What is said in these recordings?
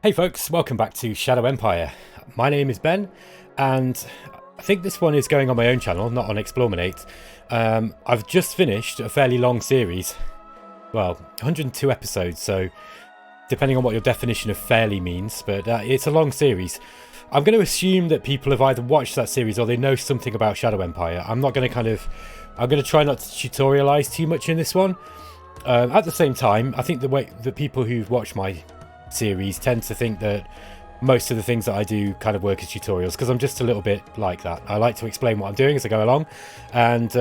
Hey folks, welcome back to Shadow Empire. My name is Ben, and I think this one is going on my own channel, not on Explorminate. I've just finished a fairly long series, well, 102 episodes, so depending on what your definition of fairly means, but it's a long series. I'm going to assume that people have either watched that series or they know something about Shadow Empire. I'm going to try not to tutorialize too much in this one. At the same time, I think the people who've watched my series tend to think that most of the things that I do kind of work as tutorials, because I'm just a little bit like that. I like to explain what I'm doing as I go along, and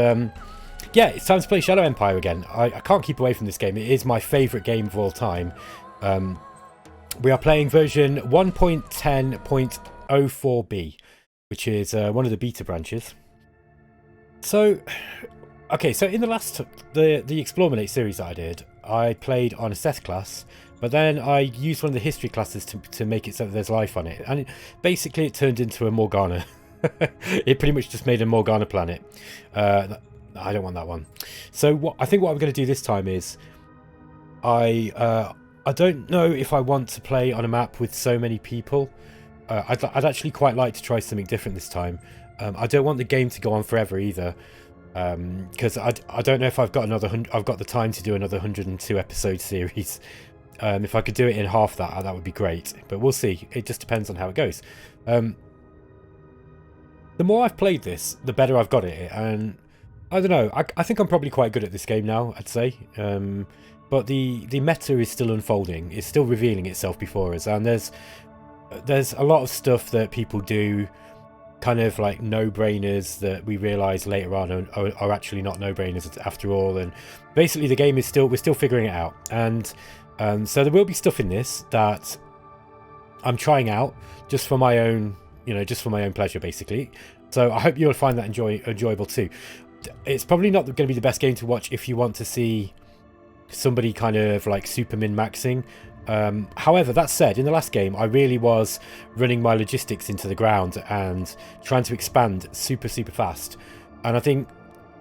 yeah, it's time to play Shadow Empire again. I can't keep away from this game. It is my favourite game of all time. We are playing version 1.10.04b, which is one of the beta branches. So, okay, so in the Explorminate series that I did, I played on a Seth class, but then I used one of the history classes to make it so that there's life on it. And basically it turned into a Morgana. It pretty much just made a Morgana planet. I don't want that one. So I think what I'm going to do this time is I don't know if I want to play on a map with so many people. I'd actually quite like to try something different this time. I don't want the game to go on forever either. Because I don't know if I've got the time to do another 102 episode series. If I could do it in half that would be great, but we'll see. It just depends on how it goes. The more I've played this, the better I've got at it, and I don't know, I think I'm probably quite good at this game now, I'd say. But the meta is still unfolding. It's still revealing itself before us, and there's a lot of stuff that people do, kind of like no-brainers, that we realise later on are actually not no-brainers after all. And basically the game is we're still figuring it out, and so there will be stuff in this that I'm trying out just for my own, just for my own pleasure, basically. So I hope you'll find that enjoyable too. It's probably not going to be the best game to watch if you want to see somebody kind of like super min-maxing. However, that said, in the last game I really was running my logistics into the ground and trying to expand super fast, and I think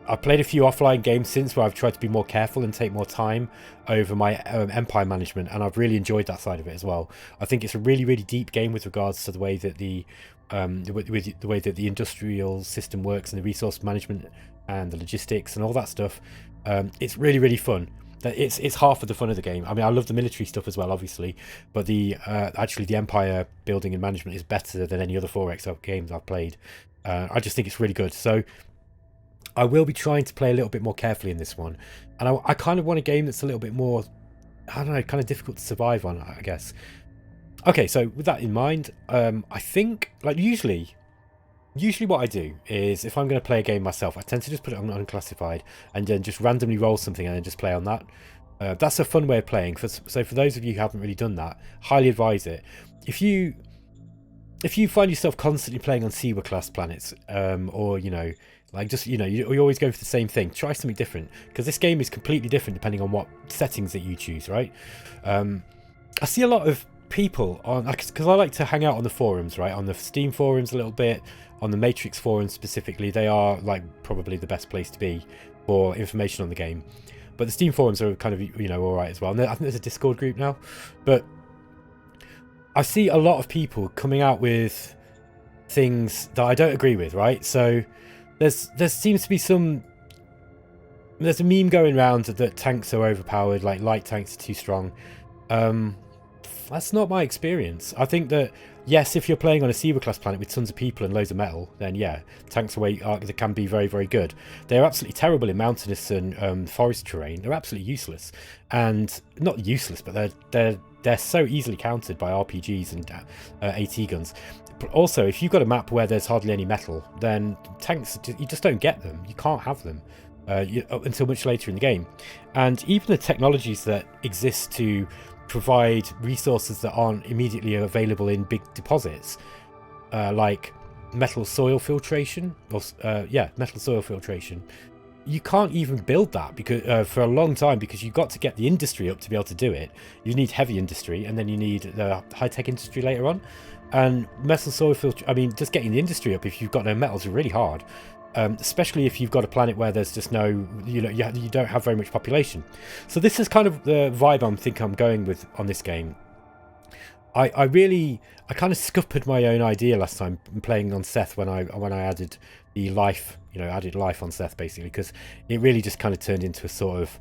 I've played a few offline games since where I've tried to be more careful and take more time over my empire management, and I've really enjoyed that side of it as well. I think it's a really deep game with regards to the way that the way that the industrial system works and the resource management and the logistics and all that stuff. It's really fun. It's half of the fun of the game. I mean, I love the military stuff as well, obviously, but actually the empire building and management is better than any other 4X games I've played. I just think it's really good. So I will be trying to play a little bit more carefully in this one, and I kind of want a game that's a little bit more, I don't know, kind of difficult to survive on, I guess. Okay, so with that in mind, I think, like, usually what I do is, if I'm going to play a game myself, I tend to just put it on unclassified and then just randomly roll something and then just play on that. That's a fun way of playing. So for those of you who haven't really done that, highly advise it. If you find yourself constantly playing on Sewer class planets, or like just you're always going for the same thing, try something different, because this game is completely different depending on what settings that you choose, right? I see a lot of people on, because I like to hang out on the forums, right, on the Steam forums a little bit, on the Matrix forums specifically. They are like probably the best place to be for information on the game, but the Steam forums are kind of all right as well. And I think there's a Discord group now, but I see a lot of people coming out with things that I don't agree with, right? So there seems to be there's a meme going around that tanks are overpowered, like light tanks are too strong. That's not my experience. I think that, yes, if you're playing on a Sewer class planet with tons of people and loads of metal, then yeah, tanks they can be very good. They're absolutely terrible in mountainous and forest terrain. They're absolutely useless, and not useless, but they're so easily countered by RPGs and AT guns. But also, if you've got a map where there's hardly any metal, then tanks, you just don't get them. You can't have them until much later in the game. And even the technologies that exist to provide resources that aren't immediately available in big deposits, like metal soil filtration, metal soil filtration, you can't even build that because for a long time, because you've got to get the industry up to be able to do it. You need heavy industry, and then you need the high-tech industry later on. And metal soil filter, I mean, just getting the industry up if you've got no metals is really hard. Especially if you've got a planet where there's just no, you don't have very much population. So this is kind of the vibe I'm going with on this game. I kind of scuppered my own idea last time playing on Seth when I added the life, added life on Seth basically, because it really just kind of turned into a sort of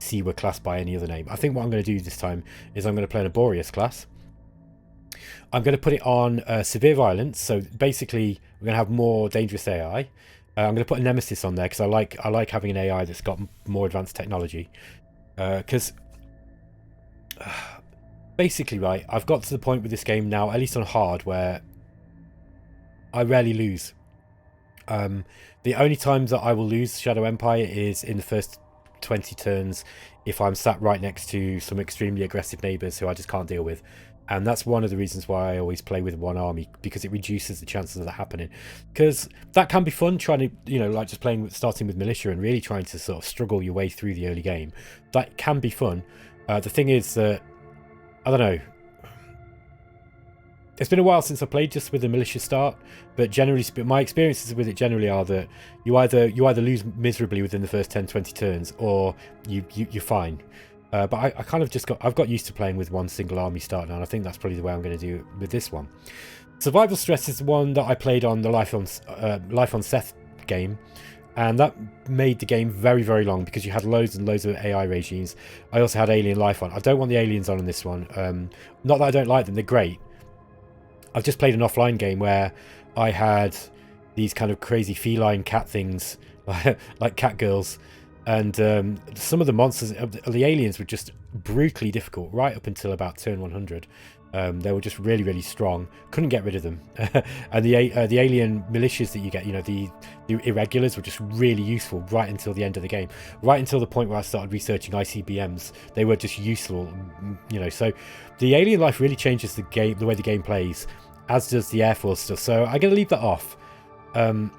Sewer class by any other name. I think what I'm going to do this time is I'm going to play an Laborious class. I'm going to put it on severe violence, so basically we're going to have more dangerous AI. I'm going to put a Nemesis on there because I like having an AI that's got more advanced technology. Because basically, right, I've got to the point with this game now, at least on hard, where I rarely lose. The only times that I will lose Shadow Empire is in the first 20 turns if I'm sat right next to some extremely aggressive neighbours who I just can't deal with. And that's one of the reasons why I always play with one army, because it reduces the chances of that happening. Because that can be fun, trying to, like just starting with militia and really trying to sort of struggle your way through the early game. That can be fun. The thing is that, I don't know, it's been a while since I played just with the militia start, but generally, my experiences with it generally are that you either lose miserably within the first 10-20 turns, or you're fine. But I kind of I've got used to playing with one single army start now, and I think that's probably the way I'm going to do it with this one. Survival Stress is the one that I played on the Life on Seth game, and that made the game very, very long because you had loads and loads of AI regimes. I also had Alien Life on. I don't want the aliens on this one. Not that I don't like them, they're great. I've just played an offline game where I had these kind of crazy feline cat things, like cat girls, and some of the monsters, the aliens, were just brutally difficult right up until about turn 100. They were just really, really strong. Couldn't get rid of them. And the alien militias that you get, the irregulars, were just really useful right until the end of the game. Right until the point where I started researching ICBMs, they were just useful. So the alien life really changes the game, the way the game plays, as does the Air Force stuff. So I'm going to leave that off. I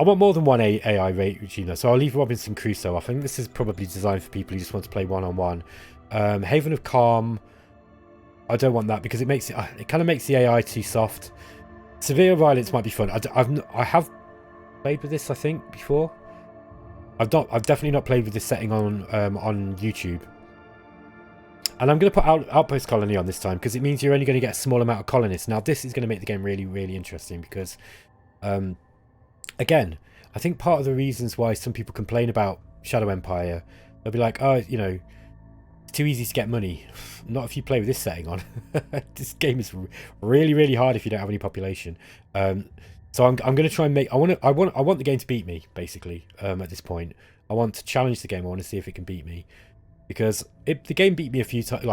want more than one AI regime, so I'll leave Robinson Crusoe off. I think this is probably designed for people who just want to play one-on-one. Haven of Calm, I don't want that because it kind of makes the AI too soft. Severe Violence might be fun. I have played with this, I think, before. I've definitely not played with this setting on YouTube. And I'm going to put Outpost Colony on this time because it means you're only going to get a small amount of colonists. Now, this is going to make the game really, really interesting because, again, I think part of the reasons why some people complain about Shadow Empire, they'll be like, oh, it's too easy to get money. Not if you play with this setting on. This game is really, really hard if you don't have any population. So I'm going to try and make. I want the game to beat me, basically. At this point, I want to challenge the game. I want to see if it can beat me, because the game beat me a few times,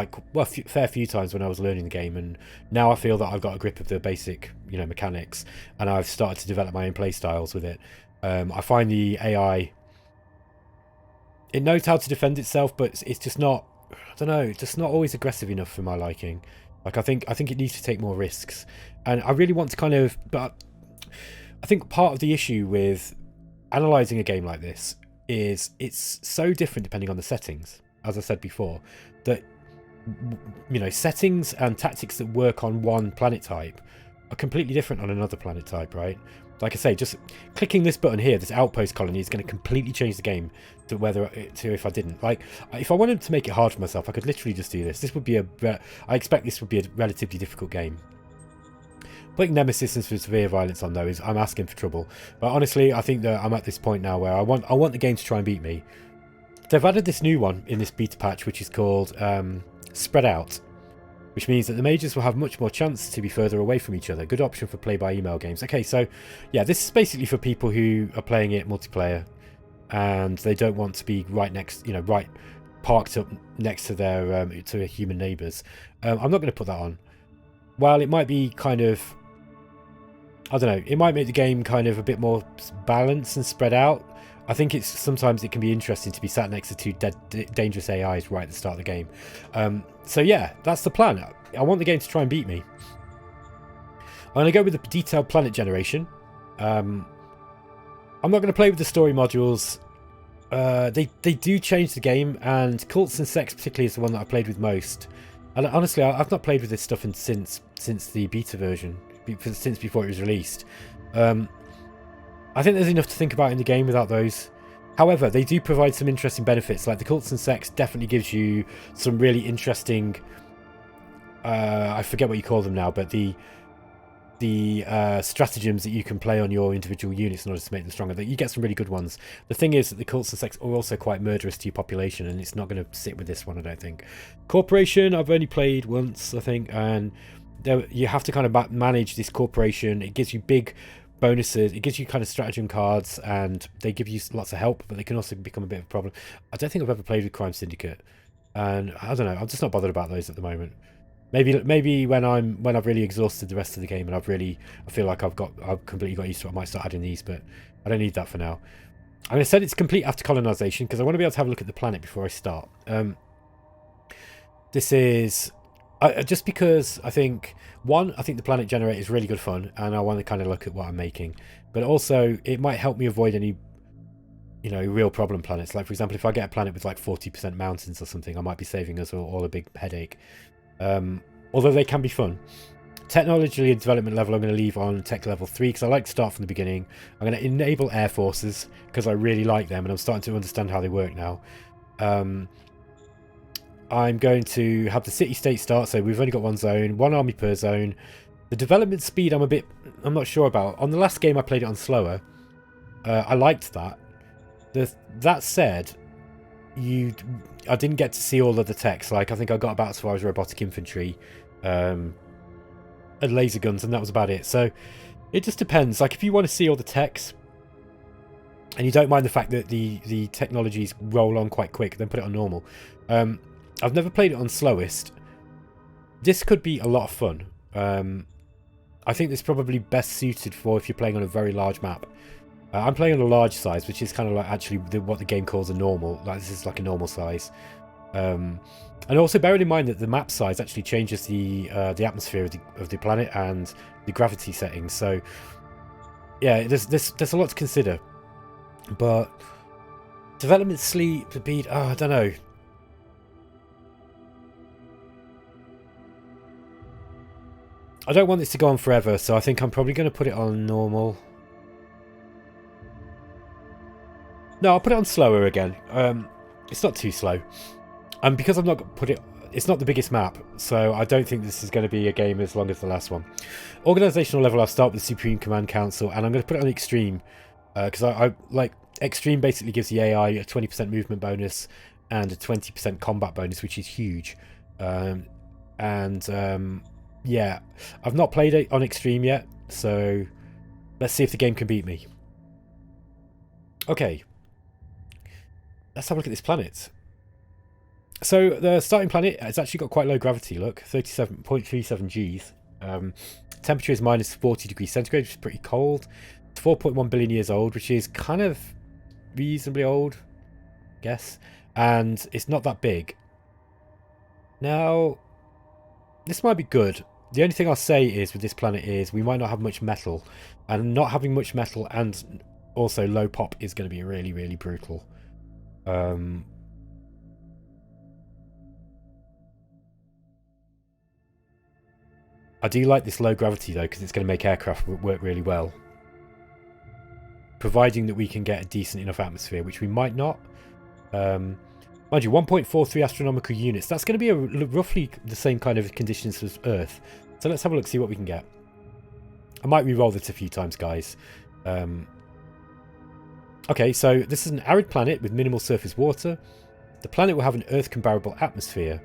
fair few times when I was learning the game, and now I feel that I've got a grip of the basic, mechanics, and I've started to develop my own play styles with it. I find the AI, it knows how to defend itself, but it's just not. I don't know, just not always aggressive enough for my liking. Like I think it needs to take more risks, and I really want to kind of. But I think part of the issue with analysing a game like this is it's so different depending on the settings. As I said before, that settings and tactics that work on one planet type are completely different on another planet type, right? Like I say, just clicking this button here, this Outpost Colony, is going to completely change the game to if I didn't. Like, if I wanted to make it hard for myself, I could literally just do this. I expect this would be a relatively difficult game. Putting Nemesis and Severe Violence on, though, I'm asking for trouble. But honestly, I think that I'm at this point now where I want the game to try and beat me. They've added this new one in this beta patch, which is called Spread Out, which means that the mages will have much more chance to be further away from each other. Good option for play-by-email games. Okay, so yeah, this is basically for people who are playing it multiplayer and they don't want to be right next, right parked up next to their to human neighbours. I'm not going to put that on. While it might be kind of, I don't know, it might make the game kind of a bit more balanced and spread out. I think sometimes it can be interesting to be sat next to two dangerous AIs right at the start of the game. So yeah, that's the plan. I want the game to try and beat me. I'm going to go with the detailed planet generation. I'm not going to play with the story modules. They do change the game, and Cults and Sex particularly is the one that I played with most. And honestly, I've not played with this stuff since the beta version, since before it was released. I think there's enough to think about in the game without those. However, they do provide some interesting benefits, like the Cults and Sex definitely gives you some really interesting I forget what you call them now, but the stratagems that you can play on your individual units in order to make them stronger. That you get some really good ones. The thing is that the cults and sects are also quite murderous to your population, and it's not going to sit with this one, I don't think. Corporation, I've only played once, I think, and you have to kind of manage this corporation. It gives you big bonuses. It gives you kind of stratagem cards, and they give you lots of help, but they can also become a bit of a problem. I don't think I've ever played with Crime Syndicate, and I don't know. I'm just not bothered about those at the moment. Maybe when I've really exhausted the rest of the game and I feel like I've completely got used to it, I might start adding these, but I don't need that for now. I'm going to set it to complete after colonization because I want to be able to have a look at the planet before I start. This is just because I think the planet generator is really good fun, and I want to kind of look at what I'm making, but also it might help me avoid any real problem planets. Like for example, if I get a planet with like 40% mountains or something, I might be saving us all a big headache. Although they can be fun. Technology and development level I'm going to leave on tech level 3 because I like to start from the beginning. I'm going to enable air forces because I really like them and I'm starting to understand how they work now. I'm going to have the city-state start, so we've only got one zone, one army per zone. The development speed I'm not sure about. On the last game I played it on slower. I liked that. That said, I didn't get to see all of the techs. Like, I think I got about as far as robotic infantry and laser guns, and that was about it. So it just depends. Like, if you want to see all the techs and you don't mind the fact that the technologies roll on quite quick, then put it on normal. I've never played it on slowest. This could be a lot of fun. I think this is probably best suited for if you're playing on a very large map. I'm playing on a large size, which is kind of like actually what the game calls a normal. Like, this is like a normal size. And also bearing in mind that the map size actually changes the atmosphere of the planet and the gravity settings. So yeah, there's a lot to consider. But development speed, I don't know. I don't want this to go on forever, so I think I'm probably going to put it on normal. No, I'll put it on slower again. It's not too slow. And because I've not put it... It's not the biggest map, so I don't think this is going to be a game as long as the last one. Organisational level, I'll start with the Supreme Command Council, and I'm going to put it on Extreme. Because I like... Extreme basically gives the AI a 20% movement bonus and a 20% combat bonus, which is huge. Yeah, I've not played it on Extreme yet, so let's see if the game can beat me. Okay. Let's have a look at this planet. So the starting planet has actually got quite low gravity, look, 37.37 Gs. Temperature is minus 40 degrees centigrade, which is pretty cold. It's 4.1 billion years old, which is kind of reasonably old, I guess. And it's not that big. Now, this might be good. The only thing I'll say is with this planet is we might not have much metal. And not having much metal and also low pop is going to be really, really brutal. I do like this low gravity though, because it's going to make aircraft work really well. Providing that we can get a decent enough atmosphere, which we might not. Mind you, 1.43 astronomical units. That's going to be roughly the same kind of conditions as Earth. So let's have a look, see what we can get. I might re-roll this a few times, guys. Okay, so this is an arid planet with minimal surface water. The planet will have an Earth-comparable atmosphere.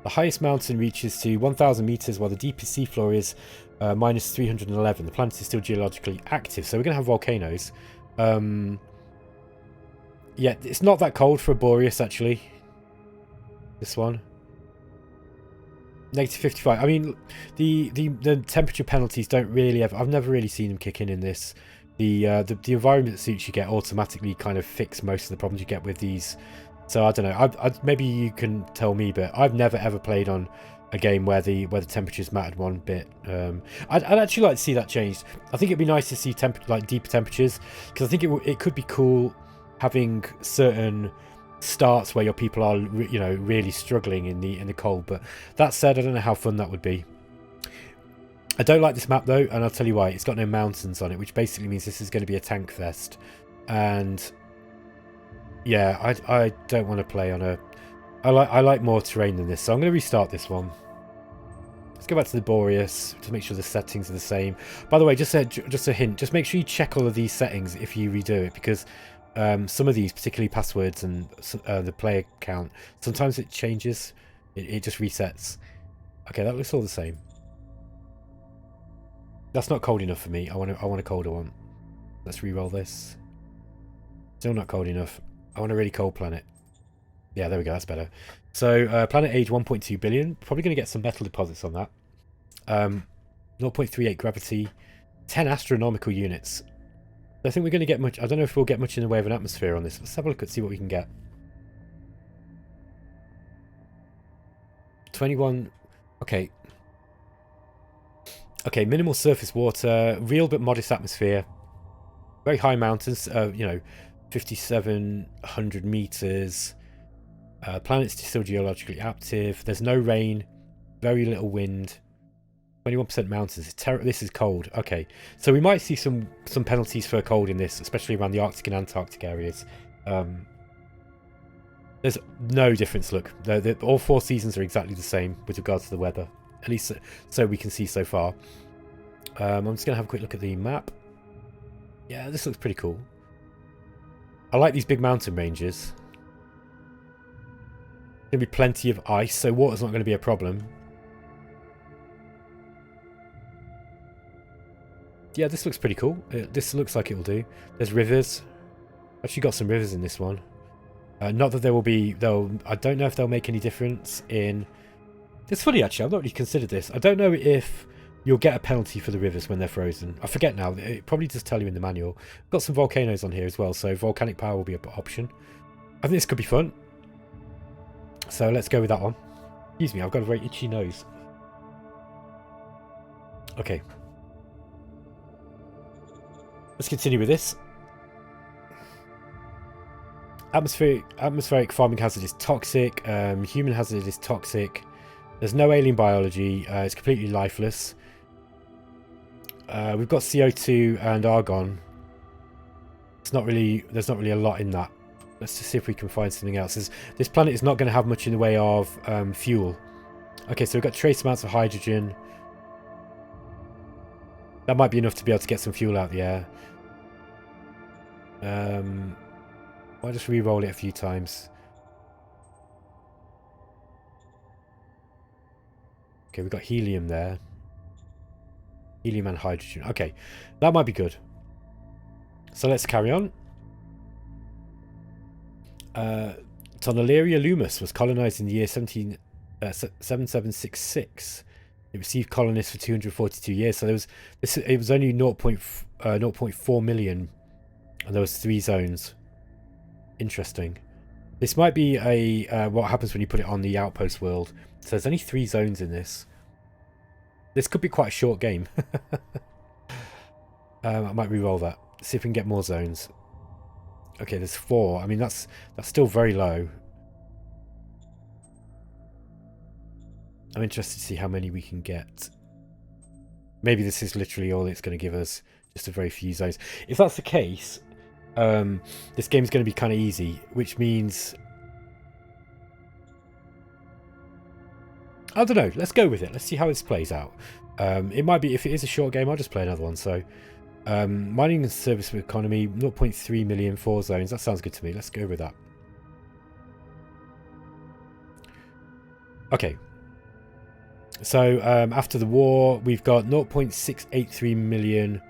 The highest mountain reaches to 1,000 meters, while the deepest seafloor is minus 311. The planet is still geologically active, so we're going to have volcanoes. Yeah, it's not that cold for a Boreas, actually. This one. Negative 55. I mean, the temperature penalties don't really ever... I've never really seen them kick in this. The environment suits you get automatically kind of fix most of the problems you get with these. So I don't know. Maybe you can tell me, but I've never ever played on a game where the temperatures mattered one bit. I'd actually like to see that changed. I think it'd be nice to see deeper temperatures, because I think it could be cool having certain starts where your people are really struggling in the cold. But that said, I don't know how fun that would be. I don't like this map though, and I'll tell you why. It's got no mountains on it, which basically means this is going to be a tank fest. And yeah, I don't want to play on a... I like more terrain than this, so I'm going to restart this one. Let's go back to the Boreas to make sure the settings are the same. By the way, just a hint, just make sure you check all of these settings if you redo it, because some of these, particularly passwords and the player count, sometimes it changes. It just resets. Okay, that looks all the same. That's not cold enough for me. I want a colder one. Let's re-roll this. Still not cold enough. I want a really cold planet. Yeah, there we go. That's better. So planet age 1.2 billion. Probably going to get some metal deposits on that. 0.38 gravity. 10 astronomical units. I think we're going to get much. I don't know if we'll get much in the way of an atmosphere on this. Let's have a look and see what we can get. 21. Okay. Okay, minimal surface water. Real but modest atmosphere. Very high mountains. 5,700 meters. Planet's still geologically active. There's no rain. Very little wind. 21% mountains. This is cold. Okay, so we might see some penalties for cold in this, especially around the Arctic and Antarctic areas. There's no difference. Look, all 4 seasons are exactly the same with regards to the weather. At least so we can see so far. I'm just going to have a quick look at the map. Yeah, this looks pretty cool. I like these big mountain ranges. There's going to be plenty of ice, so water's not going to be a problem. Yeah, this looks pretty cool. This looks like it will do. There's rivers. Actually got some rivers in this one. Not that there will be... I don't know if they'll make any difference in... It's funny, actually. I've not really considered this. I don't know if you'll get a penalty for the rivers when they're frozen. I forget now. It probably does tell you in the manual. Got some volcanoes on here as well, so volcanic power will be an option. I think this could be fun. So let's go with that one. Excuse me, I've got a very itchy nose. Okay. Let's continue with this. Atmospheric farming hazard is toxic. Human hazard is toxic. There's no alien biology. It's completely lifeless. We've got CO2 and argon. There's not really a lot in that. Let's just see if we can find something else. This planet is not going to have much in the way of fuel. Okay, so we've got trace amounts of hydrogen. That might be enough to be able to get some fuel out the air. I'll just re-roll it a few times. Okay, we've got helium there. Helium and hydrogen. Okay, that might be good. So let's carry on. Tonelaria Loomis was colonized in the year 7766. It received colonists for 242 years. So it was only 0.4 million, and there was 3 zones. Interesting. This might be a what happens when you put it on the Outpost world. So there's only 3 zones in this. This could be quite a short game. I might re-roll that. See if we can get more zones. Okay, there's 4. I mean, that's still very low. I'm interested to see how many we can get. Maybe this is literally all it's going to give us. Just a very few zones. If that's the case, this game is going to be kind of easy, which means... I don't know. Let's go with it. Let's see how this plays out. It might be, if it is a short game, I'll just play another one. So, mining and service economy, 0.3 million, 4 zones. That sounds good to me. Let's go with that. Okay. So, after the war, we've got 0.683 million.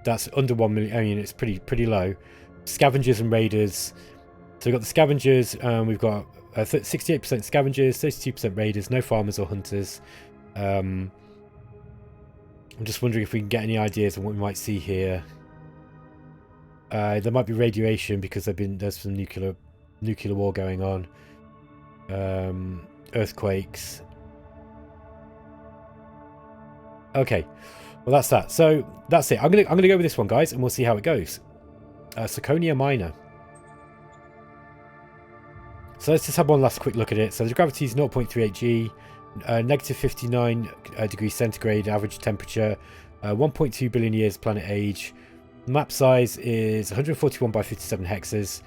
That's under 1 million. I mean, it's pretty low. Scavengers and raiders. So we've got the scavengers. We've got 68% scavengers, 32% raiders. No farmers or hunters. I'm just wondering if we can get any ideas on what we might see here. There might be radiation because there's some nuclear war going on. Earthquakes. Okay, well that's that. So that's it. I'm gonna go with this one, guys, and we'll see how it goes. Zirconia Miner. So let's just have one last quick look at it. So the gravity is 0.38 G, negative 59 degrees centigrade average temperature, 1.2 billion years planet age. Map size is 141 by 57 hexes,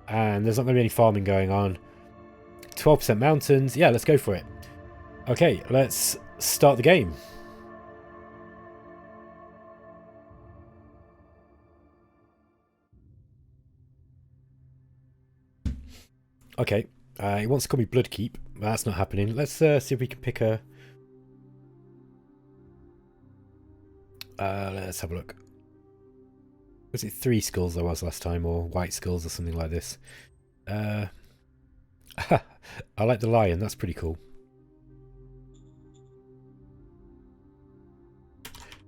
and there's not going to be any farming going on. 12% mountains. Yeah, let's go for it. Okay, let's start the game. Okay, he wants to call me Bloodkeep. That's not happening. Let's see if we can pick a... let's have a look. Was it 3 skulls there was last time, or white skulls or something like this? I like the lion, that's pretty cool.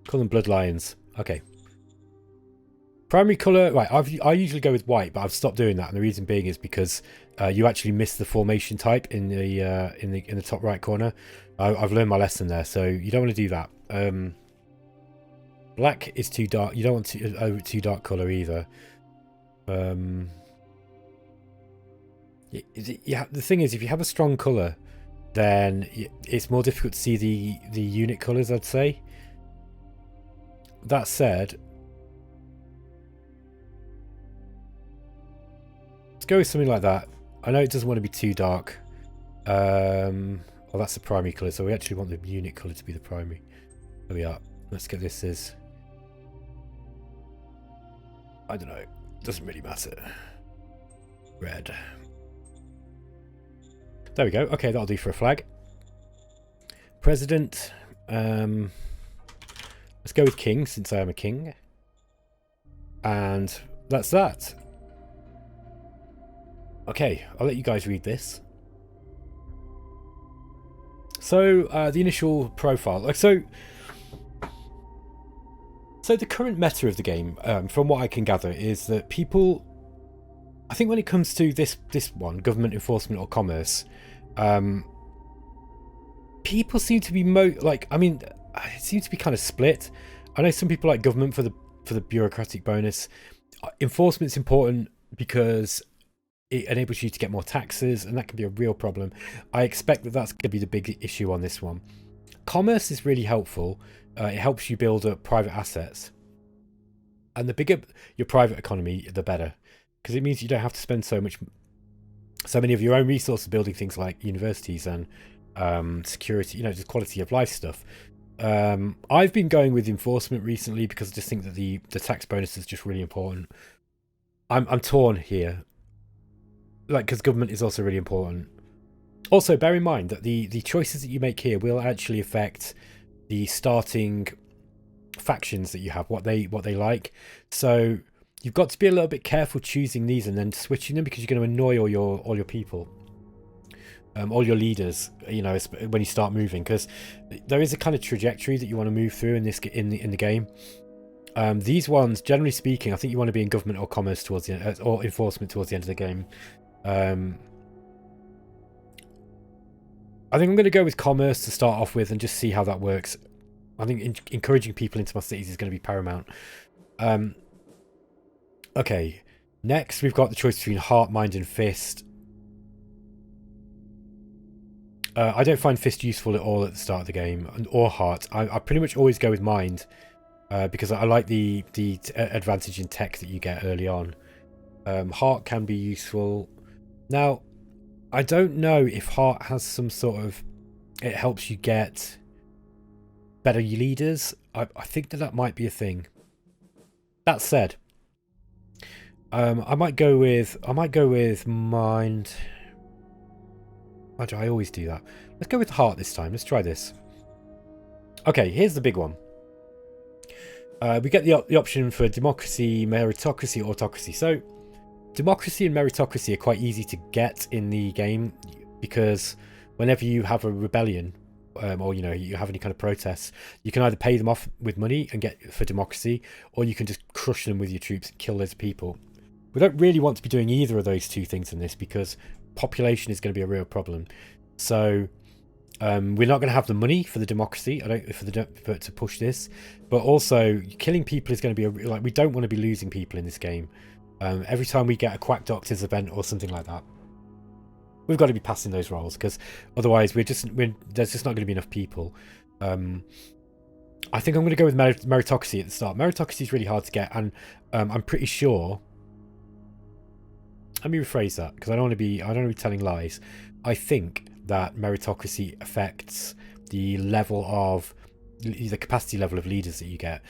Call them blood lions. Okay. Primary colour, right, I usually go with white, but I've stopped doing that, and the reason being is because you actually miss the formation type in the top right corner. I've learned my lesson there, so you don't want to do that. Black is too dark. You don't want too dark colour either. Yeah, the thing is, if you have a strong colour, then it's more difficult to see the unit colours, I'd say. That said, let's go with something like that. I know it doesn't want to be too dark. Well, that's the primary colour, so we actually want the unit colour to be the primary. There we are. Let's get this as... I don't know. Doesn't really matter. Red. There we go. Okay, that'll do for a flag. President. Let's go with king, since I am a king. And that's that. Okay, I'll let you guys read this. So, the initial profile. So the current meta of the game, from what I can gather, is that people... I think when it comes to this one, government enforcement or commerce, people seem to be it seems to be kind of split. I know some people like government for the bureaucratic bonus. Enforcement's important because it enables you to get more taxes, and that can be a real problem. I expect that that's going to be the big issue on this one. Commerce is really helpful. It helps you build up private assets, and the bigger your private economy, the better, because it means you don't have to spend so many of your own resources building things like universities and security, just quality of life stuff. I've been going with enforcement recently because I just think that the tax bonus is just really important. I'm torn here, because government is also really important. Also, bear in mind that the choices that you make here will actually affect the starting factions that you have, what they like. So you've got to be a little bit careful choosing these and then switching them, because you're going to annoy all your people. All your leaders, when you start moving, because there is a kind of trajectory that you want to move through in the game. These ones, generally speaking, I think you want to be in government or commerce towards the end, or enforcement towards the end of the game. I think I'm going to go with commerce to start off with and just see how that works. I think encouraging people into my cities is going to be paramount. Okay, next we've got the choice between heart, mind, and fist. I don't find fist useful at all at the start of the game, or heart. I pretty much always go with mind, because I like the advantage in tech that you get early on. Heart can be useful. Now, I don't know if heart has some sort of... It helps you get better leaders. I think that might be a thing. That said, I might go with mind. Why do I always do that? Let's go with heart this time. Let's try this. Okay, here's the big one. We get the option for democracy, meritocracy, autocracy. So, democracy and meritocracy are quite easy to get in the game, because whenever you have a rebellion, or you have any kind of protests, you can either pay them off with money and get for democracy, or you can just crush them with your troops and kill those people. We don't really want to be doing either of those two things in this, because population is going to be a real problem. So we're not going to have the money for the democracy, to push this, but also killing people is going to be we don't want to be losing people in this game. Every time we get a Quack Doctors event or something like that, we've got to be passing those rolls, because otherwise there's just not going to be enough people. I think I'm going to go with meritocracy at the start. Meritocracy is really hard to get, and I'm pretty sure... Let me rephrase that, because I don't want to be telling lies. I think that meritocracy affects the level of the capacity level of leaders that you get.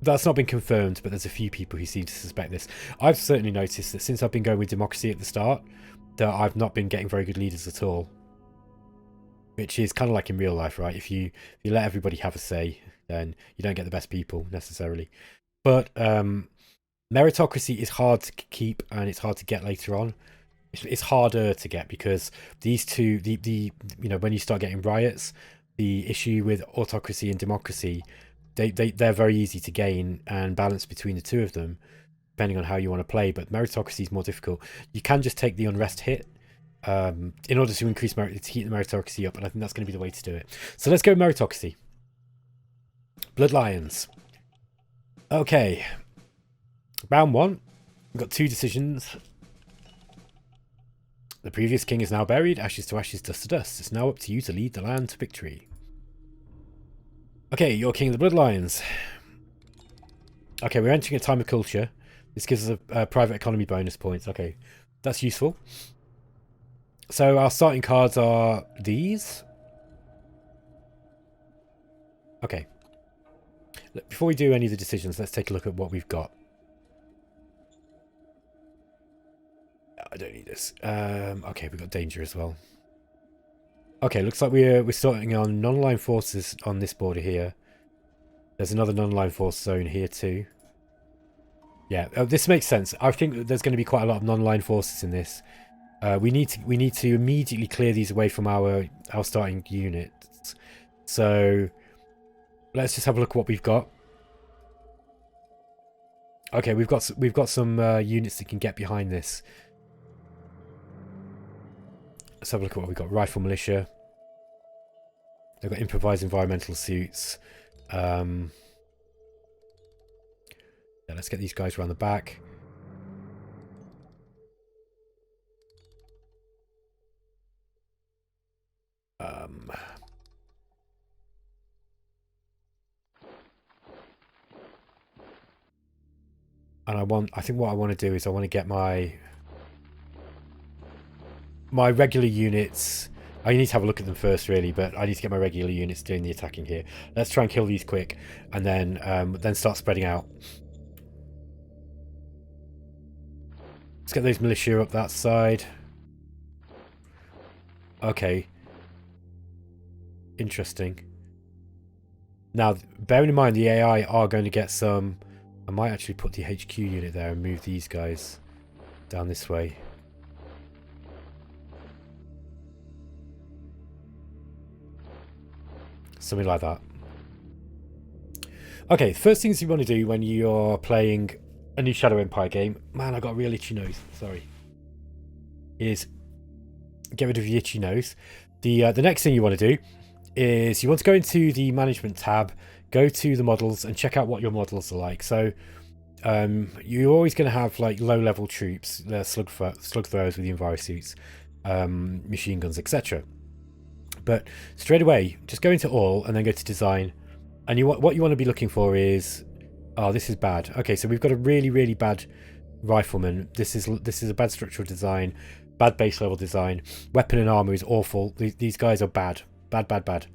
That's not been confirmed, but there's a few people who seem to suspect this. I've certainly noticed that since I've been going with democracy at the start, that I've not been getting very good leaders at all. Which is kind of like in real life, right? If you let everybody have a say, then you don't get the best people necessarily. But meritocracy is hard to keep and it's hard to get later on. It's harder to get because these two, the when you start getting riots, the issue with autocracy and democracy, they're very easy to gain and balance between the two of them, depending on how you want to play. But meritocracy is more difficult. You can just take the unrest hit in order to increase to keep the meritocracy up, and I think that's going to be the way to do it. So let's go meritocracy. Blood Lions. Okay. Round 1. We've got 2 decisions. The previous king is now buried. Ashes to ashes, dust to dust. It's now up to you to lead the land to victory. Okay, you're king of the Blood Lions. Okay, we're entering a time of culture. This gives us a private economy bonus points. Okay, that's useful. So our starting cards are these. Okay. Before we do any of the decisions, let's take a look at what we've got. I don't need this. Okay, we've got danger as well. Okay, looks like we're starting on non-aligned forces on this border here. There's another non-aligned force zone here too. Yeah, this makes sense. I think there's going to be quite a lot of non-aligned forces in this. We need to immediately clear these away from our starting units. So let's just have a look at what we've got. Okay, we've got some units that can get behind this. Let's have a look at what we've got. Rifle militia. They've got improvised environmental suits. Yeah, let's get these guys around the back. And I think what I want to do is I want to get my regular units. I need to have a look at them first, really, but I need to get my regular units doing the attacking here. Let's try and kill these quick, and then start spreading out. Let's get those militia up that side. Okay. Interesting. Now, bearing in mind the AI are going to get some... I might actually put the HQ unit there and move these guys down this way. Something like that. Okay, first things you want to do when you're playing a new Shadow Empire game... Man, I got a real itchy nose. Sorry. Is get rid of the itchy nose. The next thing you want to do is you want to go into the management tab, go to the models and check out what your models are like. So you're always going to have like low-level troops, slug throwers with the envirosuits, machine guns, etc. But straight away, just go into all and then go to design. And what you want to be looking for is... Oh, this is bad. Okay, so we've got a really, really bad rifleman. This is a bad structural design, bad base level design. Weapon and armor is awful. These guys are bad. Bad.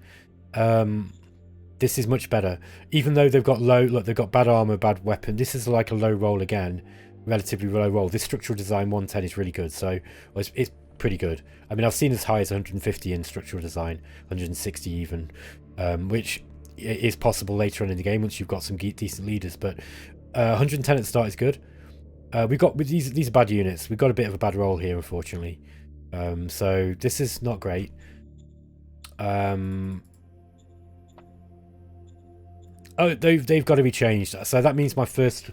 This is much better. Even though they've got they've got bad armor, bad weapon. This is like a low roll again. Relatively low roll. This structural design 110 is really good. So it's pretty good. I mean, I've seen as high as 150 in structural design, 160 even, which is possible later on in the game once you've got some decent leaders. But 110 at the start is good. These are bad units. We've got a bit of a bad roll here, unfortunately. So this is not great. Oh, they've got to be changed. So that means my first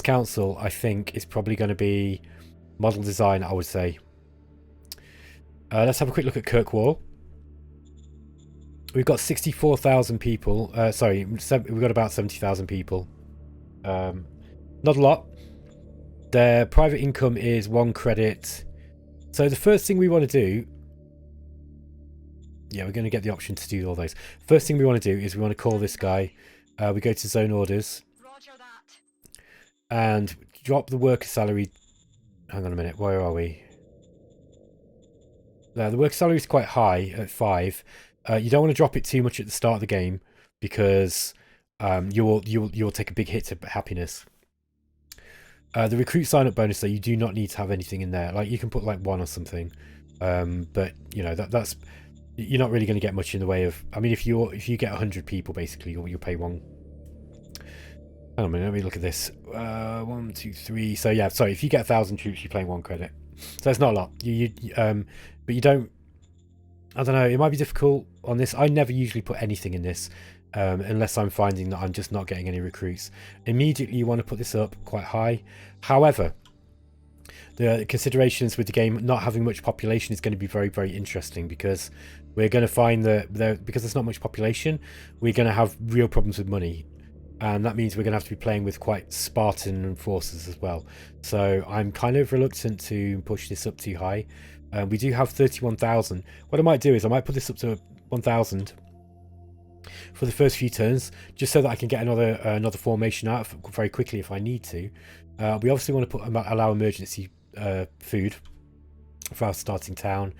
council, I think, is probably going to be model design, I would say. Let's have a quick look at Kirkwall. We've got 64,000 people. Sorry, we've got about 70,000 people. Not a lot. Their private income is 1 credit. So the first thing we want to do... Yeah, we're going to get the option to do all those. First thing we want to do is we want to call this guy. We go to zone orders. Roger that. And drop the worker salary. Hang on a minute, where are we? The work salary is quite high at 5. You don't want to drop it too much at the start of the game because you'll take a big hit to happiness. The recruit sign up bonus, though, you do not need to have anything in there. Like, you can put like 1 or something, but you know that's you're not really going to get much in the way of. I mean, if you get 100 people, basically, you'll pay 1. Hang on a minute, let me look at this. 1, 2, 3. So yeah, sorry. If you get 1,000 troops, you're playing 1 credit. So it's not a lot. But you don't. I don't know. It might be difficult on this. I never usually put anything in this. Unless I'm finding that I'm just not getting any recruits. Immediately you want to put this up quite high. However, the considerations with the game not having much population is going to be very, very interesting, because we're going to find that because there's not much population, we're going to have real problems with money. And that means we're going to have to be playing with quite Spartan forces as well. So I'm kind of reluctant to push this up too high. We do have 31,000. What I might do is I might put this up to 1,000 for the first few turns, just so that I can get another formation out very quickly if I need to. We obviously want to allow emergency food for our starting town.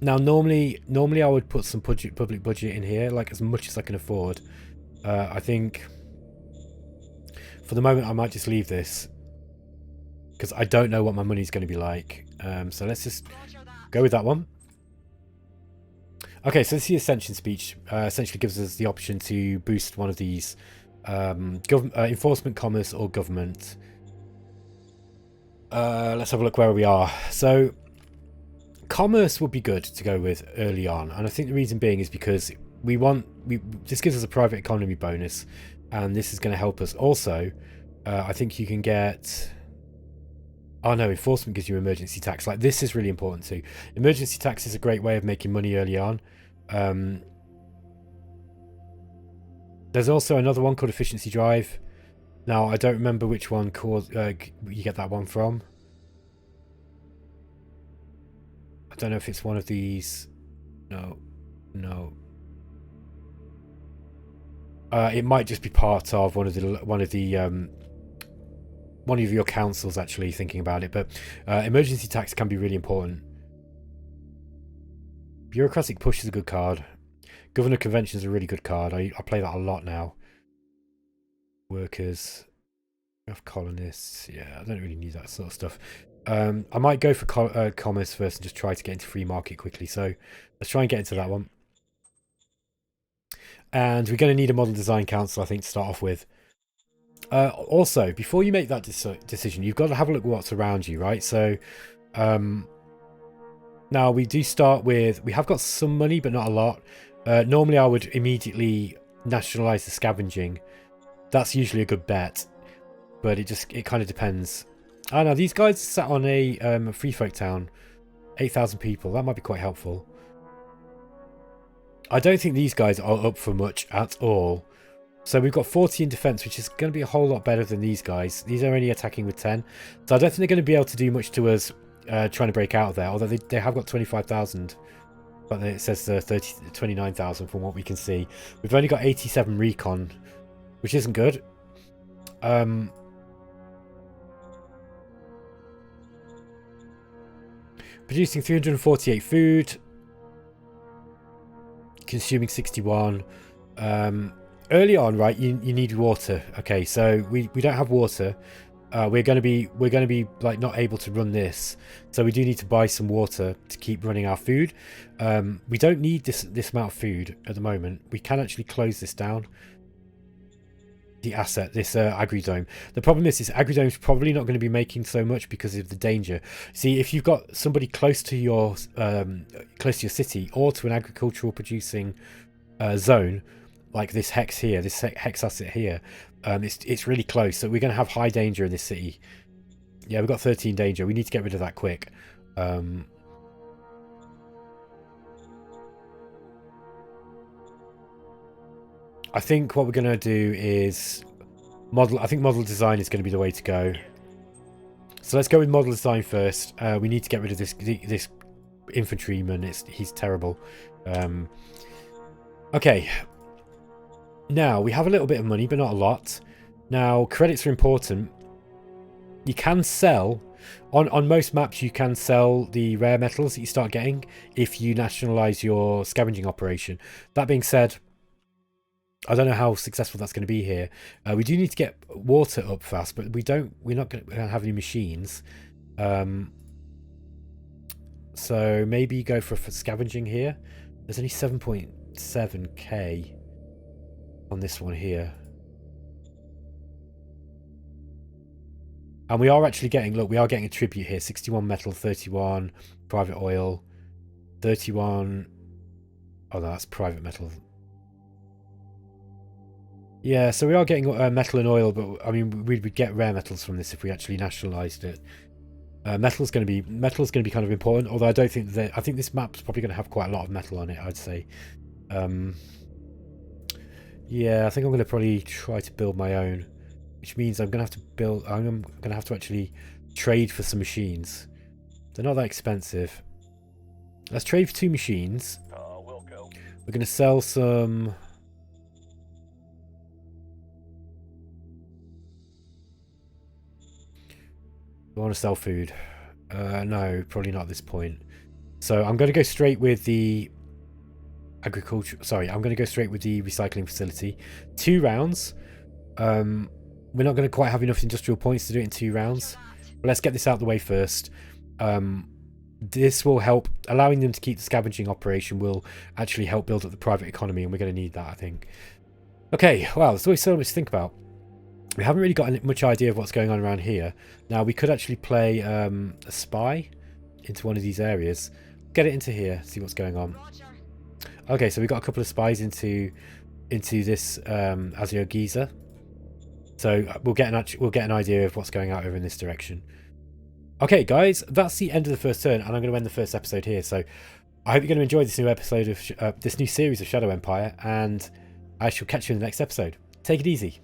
Now normally I would put some public budget in here, like as much as I can afford. I think for the moment I might just leave this because I don't know what my money's going to be like. So let's just go with that one. Okay, so this is the Ascension speech. Essentially gives us the option to boost one of these enforcement, commerce, or government. Let's have a look where we are. So commerce would be good to go with early on, and I think the reason being is because this gives us a private economy bonus, and this is going to help us. Also, I think you can get. Oh no, enforcement gives you emergency tax. Like, this is really important too. Emergency tax is a great way of making money early on. There's also another one called efficiency drive. Now I don't remember which one you get that one from. I don't know if it's one of these. No. It might just be part of one of your councils, actually, thinking about it. But emergency tax can be really important. Bureaucratic push is a good card. Governor convention is a really good card. I play that a lot now. Workers, colonists. Yeah, I don't really need that sort of stuff. I might go for commerce first and just try to get into free market quickly. So let's try and get into that one. And we're going to need a model design council, I think, to start off with. Also, before you make that decision, you've got to have a look at what's around you, right? So now we do start with, we have got some money, but not a lot. Normally I would immediately nationalize the scavenging. That's usually a good bet, but it kind of depends. I know these guys sat on a free folk town, 8,000 people. That might be quite helpful. I don't think these guys are up for much at all. So we've got 40 in defense, which is going to be a whole lot better than these guys. These are only attacking with 10. So I don't think they're going to be able to do much to us trying to break out of there. Although they have got 25,000. But it says 29,000 from what we can see. We've only got 87 recon, which isn't good. Producing 348 food. Consuming 61. Early on, right, you need water. Okay, so we don't have water. We're going to be like not able to run this, so we do need to buy some water to keep running our food. We don't need this amount of food at the moment. We can actually close this down. The asset, this agri-dome. The problem is this agri-dome is probably not going to be making so much because of the danger. See, if you've got somebody close to your city or to an agricultural producing zone, like this hex here, this hex asset here, it's really close, so we're going to have high danger in this city. Yeah, we've got 13 danger. We need to get rid of that quick. I think what we're going to do is model. I think model design is going to be the way to go. So let's go with model design first. We need to get rid of this infantryman. He's terrible. Okay. Now we have a little bit of money, but not a lot. Now credits are important. You can sell On most maps, you can sell the rare metals that you start getting if you nationalize your scavenging operation. That being said, I don't know how successful that's going to be here. We do need to get water up fast, but we're not going to have any machines. So maybe go for scavenging here. There's only 7.7k on this one here. And we are actually getting, look, we are getting a tribute here. 61 metal, 31 private oil, 31. Oh, no, that's private metal. Yeah, so we are getting metal and oil, but I mean, we'd get rare metals from this if we actually nationalized it. Metal's going to be kind of important, although I don't think that. I think this map's probably going to have quite a lot of metal on it, I'd say. Yeah, I think I'm going to probably try to build my own, which means I'm going to have to build. I'm going to have to actually trade for some machines. They're not that expensive. Let's trade for 2 machines. We'll go. We're going to sell some. I want to sell food. No, probably not at this point. So I'm going to go straight with the agriculture. Sorry, I'm going to go straight with the recycling facility. 2 rounds. We're not going to quite have enough industrial points to do it in 2 rounds. But let's get this out of the way first. This will help. Allowing them to keep the scavenging operation will actually help build up the private economy, and we're going to need that, I think. Okay, wow, there's always so much to think about. We haven't really got much idea of what's going on around here. Now, we could actually play a spy into one of these areas. Get it into here, see what's going on. Okay, so we've got a couple of spies into this Azio Giza. So we'll get an idea of what's going out over in this direction. Okay, guys, that's the end of the first turn, and I'm going to end the first episode here. So I hope you're going to enjoy this new episode of this new series of Shadow Empire, and I shall catch you in the next episode. Take it easy.